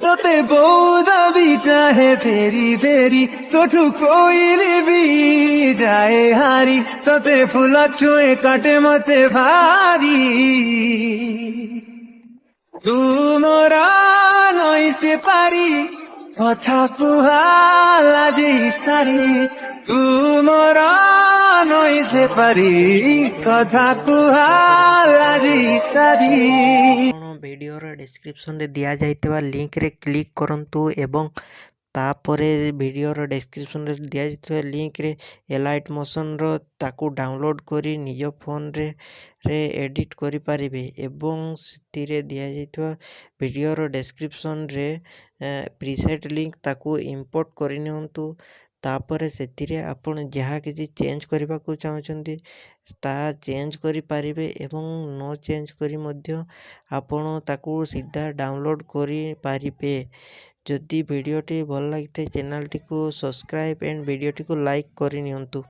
তোতে বৌদ भी चाहे फेरी फेरी तोठू कोइली भी जाए हारी তোতে ফুল ছুঁয়ে কাটে মতে ভারি তুমরা নই সে পারি কথা কুহালা যে সারি তুমরা নই সে পারি কথা কুহালা যে সারি। ভিডিଓର ଡେସ୍କ୍ରିପସନ୍ରେ ଦିଆଯାଇଥିବା ଲିଙ୍କରେ କ୍ଲିକ୍ କରନ୍ତୁ ଏବଂ ତାପରେ ଭିଡ଼ିଓର ଡେସ୍କ୍ରିପସନ୍ରେ ଦିଆଯାଇଥିବା ଲିଙ୍କରେ ଏଲାଇଟ୍ ମୋସନ୍ର ତାକୁ ଡାଉନଲୋଡ଼୍ କରି ନିଜ ଫୋନ୍ରେ ଏଡ଼ିଟ୍ କରିପାରିବେ ଏବଂ ସେଥିରେ ଦିଆଯାଇଥିବା ଭିଡ଼ିଓର ଡେସ୍କ୍ରିପସନ୍ରେ ପ୍ରିସେଟ୍ ଲିଙ୍କ ତାକୁ ଇମ୍ପୋର୍ଟ କରିନିଅନ୍ତୁ। ତାପରେ ସେଥିରେ ଆପଣ ଯାହା କିଛି ଚେଞ୍ଜ କରିବାକୁ ଚାହୁଁଛନ୍ତି ତାହା ଚେଞ୍ଜ କରିପାରିବେ ଏବଂ ନ ଚେଞ୍ଜ କରି ମଧ୍ୟ ଆପଣ ତାକୁ ସିଧା ଡାଉନଲୋଡ଼୍ କରିପାରିବେ। ଯଦି ଭିଡ଼ିଓଟି ଭଲ ଲାଗିଥାଏ ଚ୍ୟାନେଲଟିକୁ ସବସ୍କ୍ରାଇବ୍ ଏଣ୍ଡ ଭିଡ଼ିଓଟିକୁ ଲାଇକ୍ କରିନିଅନ୍ତୁ।